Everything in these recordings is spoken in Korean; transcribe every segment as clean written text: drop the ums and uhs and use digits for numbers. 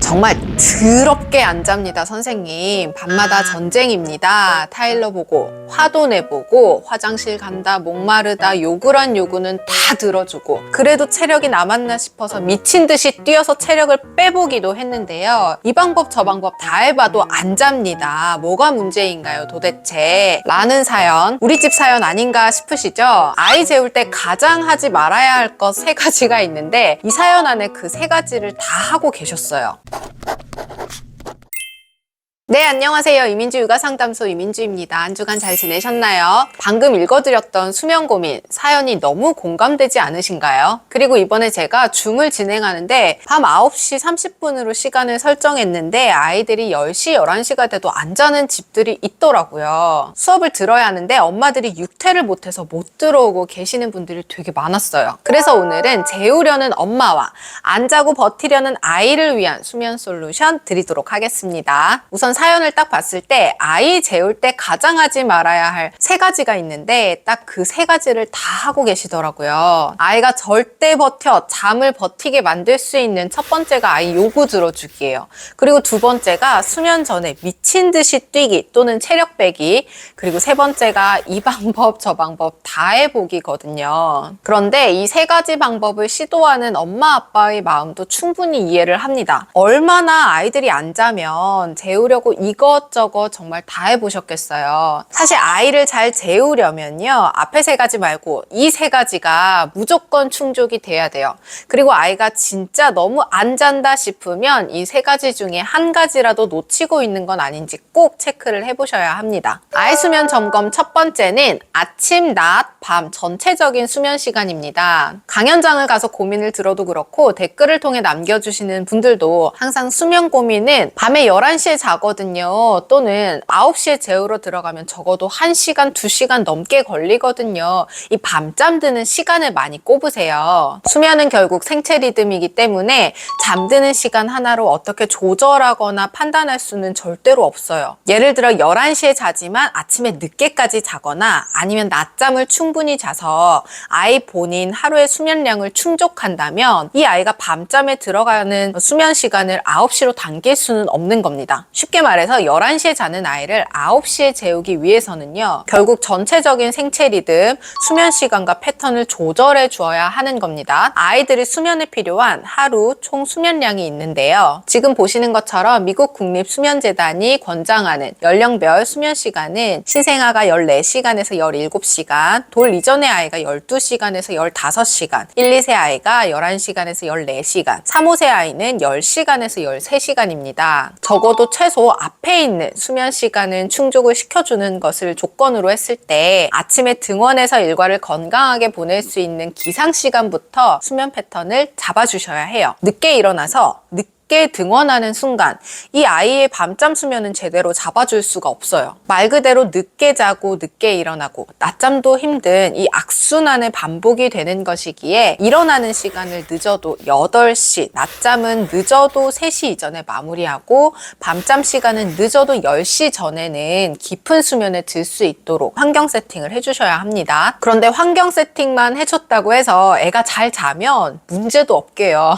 정말 더럽게 안 잡니다, 선생님. 밤마다 전쟁입니다. 타일러 보고, 화도 내보고, 화장실 간다, 목마르다, 요구란 요구는 다 들어주고, 그래도 체력이 남았나 싶어서 미친 듯이 뛰어서 체력을 빼보기도 했는데요. 이 방법 저 방법 다 해봐도 안 잡니다. 뭐가 문제인가요, 도대체? 라는 사연, 우리 집 사연 아닌가 싶으시죠? 아이 재울 때 가장 하지 말아야 할 것 3가지가 있는데, 이 사연 안에 그 3가지를 다 하고 계셨어요. 네, 안녕하세요. 이민주 육아상담소 이민주입니다. 한 주간 잘 지내셨나요? 방금 읽어드렸던 수면 고민 사연이 너무 공감되지 않으신가요? 그리고 이번에 제가 줌을 진행하는데 밤 9시 30분으로 시간을 설정했는데 아이들이 10시, 11시가 돼도 안 자는 집들이 있더라고요. 수업을 들어야 하는데 엄마들이 육퇴를 못해서 못 들어오고 계시는 분들이 되게 많았어요. 그래서 오늘은 재우려는 엄마와 안 자고 버티려는 아이를 위한 수면 솔루션 드리도록 하겠습니다. 우선 사연을 딱 봤을 때 아이 재울 때 가장 하지 말아야 할 3가지가 있는데 딱 그 3가지를 다 하고 계시더라고요. 아이가 절대 버텨 잠을 버티게 만들 수 있는 첫 번째가 아이 요구 들어주기예요. 그리고 두 번째가 수면 전에 미친 듯이 뛰기 또는 체력 빼기, 그리고 3번째가 이 방법 저 방법 다 해보기거든요. 그런데 이 3가지 방법을 시도하는 엄마 아빠의 마음도 충분히 이해를 합니다. 얼마나 아이들이 안 자면 재우려고 이것저것 정말 다 해보셨겠어요. 사실 아이를 잘 재우려면요, 앞에 3가지 말고 이 3가지가 무조건 충족이 돼야 돼요. 그리고 아이가 진짜 너무 안 잔다 싶으면 이 3가지 중에 한 가지라도 놓치고 있는 건 아닌지 꼭 체크를 해보셔야 합니다. 아이 수면 점검 첫 번째는 아침, 낮, 밤 전체적인 수면 시간입니다. 강연장을 가서 고민을 들어도 그렇고 댓글을 통해 남겨주시는 분들도 항상 수면 고민은 밤에 11시에 자거든요. 또는 9시에 재우러 들어가면 적어도 1시간, 2시간 넘게 걸리거든요. 이 밤잠 드는 시간을 많이 꼽으세요. 수면은 결국 생체 리듬이기 때문에 잠드는 시간 하나로 어떻게 조절하거나 판단할 수는 절대로 없어요. 예를 들어 11시에 자지만 아침에 늦게까지 자거나 아니면 낮잠을 충분히 자서 아이 본인 하루의 수면량을 충족한다면 이 아이가 밤잠에 들어가는 수면 시간을 9시로 당길 수는 없는 겁니다. 쉽게 말해서 11시에 자는 아이를 9시에 재우기 위해서는요, 결국 전체적인 생체 리듬, 수면 시간과 패턴을 조절해 주어야 하는 겁니다. 아이들이 수면에 필요한 하루 총 수면량이 있는데요. 지금 보시는 것처럼 미국 국립수면재단이 권장하는 연령별 수면 시간은 신생아가 14시간에서 17시간, 돌 이전의 아이가 12시간에서 15시간, 1, 2세 아이가 11시간에서 14시간, 3, 5세 아이는 10시간에서 13시간입니다. 적어도 최소 앞에 있는 수면 시간은 충족을 시켜주는 것을 조건으로 했을 때 아침에 등원해서 일과를 건강하게 보낼 수 있는 기상 시간부터 수면 패턴을 잡아주셔야 해요. 늦게 일어나서 늦게 등원하는 순간 이 아이의 밤잠 수면은 제대로 잡아줄 수가 없어요. 말 그대로 늦게 자고 늦게 일어나고 낮잠도 힘든 이 악순환의 반복이 되는 것이기에 일어나는 시간을 늦어도 8시, 낮잠은 늦어도 3시 이전에 마무리하고 밤잠 시간은 늦어도 10시 전에는 깊은 수면에 들 수 있도록 환경 세팅을 해주셔야 합니다. 그런데 환경 세팅만 해줬다고 해서 애가 잘 자면 문제도 없게요.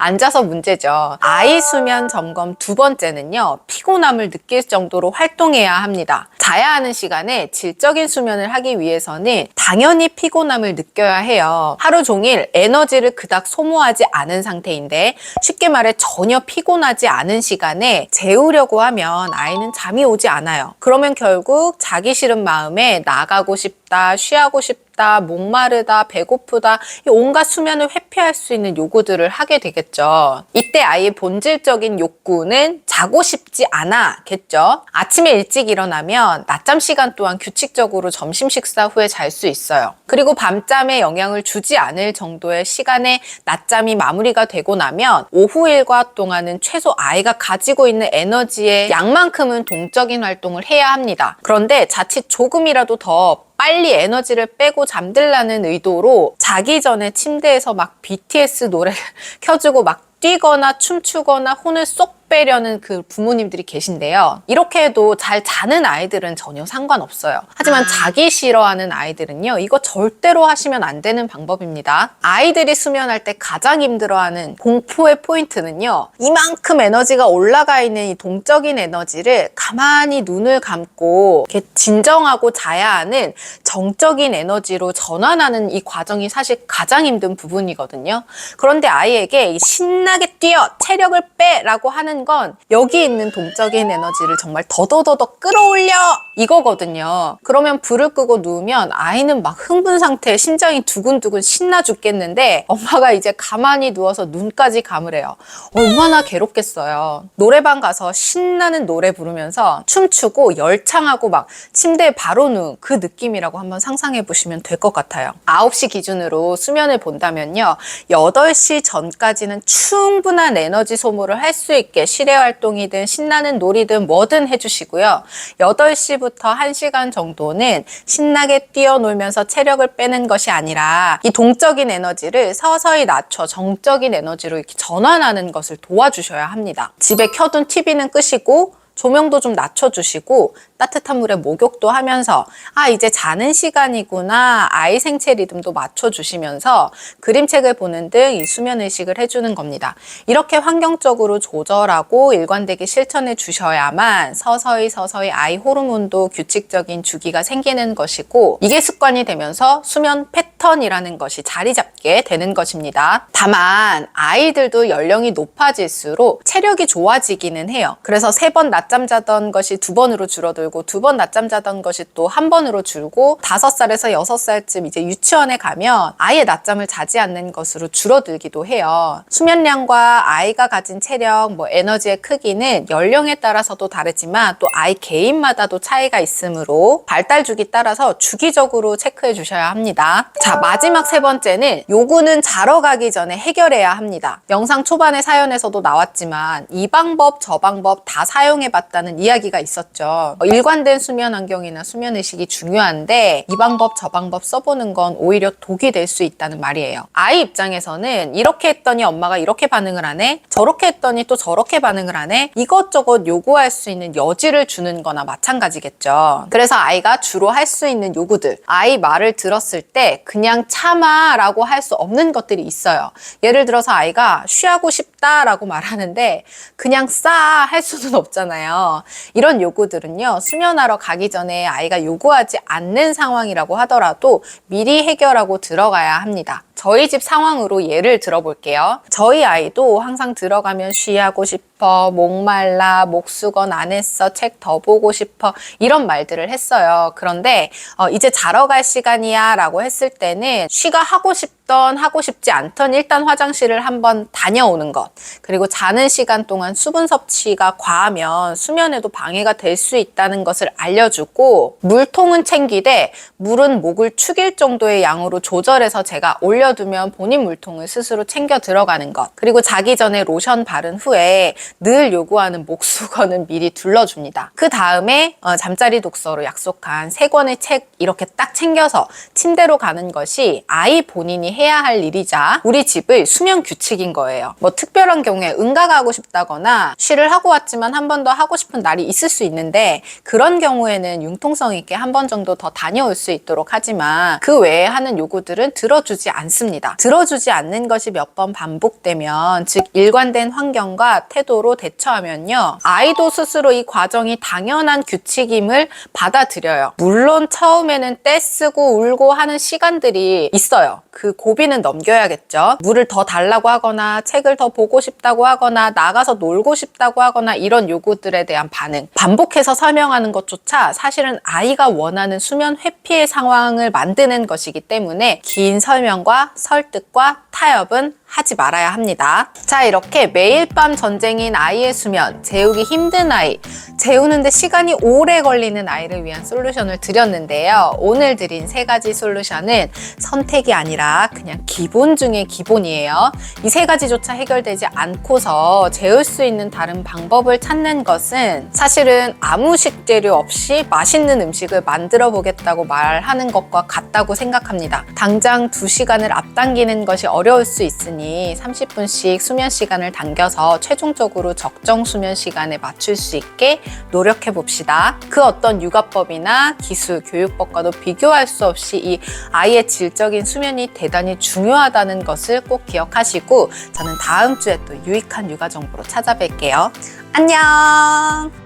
앉아서 문제죠. 아이 수면 점검 두 번째는요, 피곤함을 느낄 정도로 활동해야 합니다. 자야 하는 시간에 질적인 수면을 하기 위해서는 당연히 피곤함을 느껴야 해요. 하루 종일 에너지를 그닥 소모하지 않은 상태인데 쉽게 말해 전혀 피곤하지 않은 시간에 재우려고 하면 아이는 잠이 오지 않아요. 그러면 결국 자기 싫은 마음에 나가고 싶다, 쉬하고 싶다, 목마르다, 배고프다, 이 온갖 수면을 회피할 수 있는 요구들을 하게 되겠죠. 이때 아이의 본질적인 욕구는 자고 싶지 않아겠죠. 아침에 일찍 일어나면 낮잠 시간 또한 규칙적으로 점심 식사 후에 잘 수 있어요. 그리고 밤잠에 영향을 주지 않을 정도의 시간에 낮잠이 마무리가 되고 나면 오후 일과 동안은 최소 아이가 가지고 있는 에너지의 양만큼은 동적인 활동을 해야 합니다. 그런데 자칫 조금이라도 더 빨리 에너지를 빼고 잠들라는 의도로 자기 전에 침대에서 막 BTS 노래를 켜주고 막 뛰거나 춤추거나 혼을 쏙 빼려는 그 부모님들이 계신데요. 이렇게 해도 잘 자는 아이들은 전혀 상관없어요. 하지만 자기 싫어하는 아이들은요, 이거 절대로 하시면 안 되는 방법입니다. 아이들이 수면할 때 가장 힘들어하는 공포의 포인트는요, 이만큼 에너지가 올라가 있는 이 동적인 에너지를 가만히 눈을 감고 이렇게 진정하고 자야 하는 정적인 에너지로 전환하는 이 과정이 사실 가장 힘든 부분이거든요. 그런데 아이에게 이 신나게 뛰어, 체력을 빼 라고 하는 건 여기 있는 동적인 에너지를 정말 더더더더 끌어올려 이거거든요. 그러면 불을 끄고 누우면 아이는 막 흥분 상태에 심장이 두근두근 신나 죽겠는데 엄마가 이제 가만히 누워서 눈까지 감으래요. 얼마나 괴롭겠어요. 노래방 가서 신나는 노래 부르면서 춤추고 열창하고 막 침대에 바로 누운 그 느낌이라고 한번 상상해 보시면 될 것 같아요. 9시 기준으로 수면을 본다면요, 8시 전까지는 충분한 에너지 소모를 할 수 있게 실외 활동이든 신나는 놀이든 뭐든 해주시고요. 8시부터 1시간 정도는 신나게 뛰어놀면서 체력을 빼는 것이 아니라 이 동적인 에너지를 서서히 낮춰 정적인 에너지로 이렇게 전환하는 것을 도와주셔야 합니다. 집에 켜둔 TV는 끄시고 조명도 좀 낮춰주시고 따뜻한 물에 목욕도 하면서 이제 자는 시간이구나, 아이 생체 리듬도 맞춰주시면서 그림책을 보는 등 이 수면 의식을 해주는 겁니다. 이렇게 환경적으로 조절하고 일관되게 실천해 주셔야만 서서히 아이 호르몬도 규칙적인 주기가 생기는 것이고, 이게 습관이 되면서 수면 패턴이라는 것이 자리 잡게 되는 것입니다. 다만 아이들도 연령이 높아질수록 체력이 좋아지기는 해요. 그래서 3번 낮잠 자던 것이 2번으로 줄어들고 2번 낮잠 자던 것이 또 1번으로 줄고 5살에서 6살쯤 이제 유치원에 가면 아예 낮잠을 자지 않는 것으로 줄어들기도 해요. 수면량과 아이가 가진 체력, 에너지의 크기는 연령에 따라서도 다르지만 또 아이 개인마다도 차이가 있으므로 발달 주기 따라서 주기적으로 체크해 주셔야 합니다. 자, 마지막 3번째는 요구는 자러 가기 전에 해결해야 합니다. 영상 초반의 사연에서도 나왔지만 이 방법 저 방법 다 사용해 봤다는 이야기가 있었죠. 일관된 수면 환경이나 수면 의식이 중요한데 이 방법 저 방법 써보는 건 오히려 독이 될 수 있다는 말이에요. 아이 입장에서는 이렇게 했더니 엄마가 이렇게 반응을 하네, 저렇게 했더니 또 저렇게 반응을 하네, 이것저것 요구할 수 있는 여지를 주는 거나 마찬가지겠죠. 그래서 아이가 주로 할 수 있는 요구들, 아이 말을 들었을 때 그냥 참아 라고 할 수 없는 것들이 있어요. 예를 들어서 아이가 쉬하고 싶다 라고 말하는데 그냥 싸 할 수는 없잖아요. 이런 요구들은요, 수면하러 가기 전에 아이가 요구하지 않는 상황이라고 하더라도 미리 해결하고 들어가야 합니다. 저희 집 상황으로 예를 들어볼게요. 저희 아이도 항상 들어가면 쉬하고 싶어, 목말라, 목수건 안 했어, 책 더 보고 싶어, 이런 말들을 했어요. 그런데 이제 자러 갈 시간이야 라고 했을 때는 쉬가 하고 싶던 하고 싶지 않던 일단 화장실을 한번 다녀오는 것, 그리고 자는 시간 동안 수분 섭취가 과하면 수면에도 방해가 될 수 있다는 것을 알려주고, 물통은 챙기되 물은 목을 축일 정도의 양으로 조절해서 제가 올려두면 본인 물통을 스스로 챙겨 들어가는 것, 그리고 자기 전에 로션 바른 후에 늘 요구하는 목수건은 미리 둘러줍니다. 그 다음에 잠자리 독서로 약속한 3권의 책 이렇게 딱 챙겨서 침대로 가는 것이 아이 본인이 해야 할 일이자 우리 집의 수면 규칙인 거예요. 특별한 경우에 응가가 하고 싶다거나 쉬를 하고 왔지만 한 번 더 하고 싶은 날이 있을 수 있는데, 그런 경우에는 융통성 있게 한 번 정도 더 다녀올 수 있도록 하지만 그 외에 하는 요구들은 들어주지 않습니다. 들어주지 않는 것이 몇 번 반복되면, 즉 일관된 환경과 태도로 대처하면요, 아이도 스스로 이 과정이 당연한 규칙임을 받아들여요. 물론 처음에는 떼쓰고 울고 하는 시간들이 있어요. 그 고비는 넘겨야겠죠. 물을 더 달라고 하거나 책을 더 보고 싶다고 하거나 나가서 놀고 싶다고 하거나 이런 요구들에 대한 반응, 반복해서 설명하는 것조차 사실은 아이가 원하는 수면 회피의 상황을 만드는 것이기 때문에 긴 설명과 설득과 타협은 하지 말아야 합니다. 자, 이렇게 매일 밤 전쟁인 아이의 수면, 재우기 힘든 아이, 재우는데 시간이 오래 걸리는 아이를 위한 솔루션을 드렸는데요. 오늘 드린 3가지 솔루션은 선택이 아니라 그냥 기본 중에 기본이에요. 이 3가지조차 해결되지 않고서 재울 수 있는 다른 방법을 찾는 것은 사실은 아무 식재료 없이 맛있는 음식을 만들어 보겠다고 말하는 것과 같다고 생각합니다. 당장 2시간을 앞당기는 것이 어려울 수 있으니 부모님이 30분씩 수면 시간을 당겨서 최종적으로 적정 수면 시간에 맞출 수 있게 노력해 봅시다. 그 어떤 육아법이나 기술, 교육법과도 비교할 수 없이 이 아이의 질적인 수면이 대단히 중요하다는 것을 꼭 기억하시고 저는 다음 주에 또 유익한 육아 정보로 찾아뵐게요. 안녕!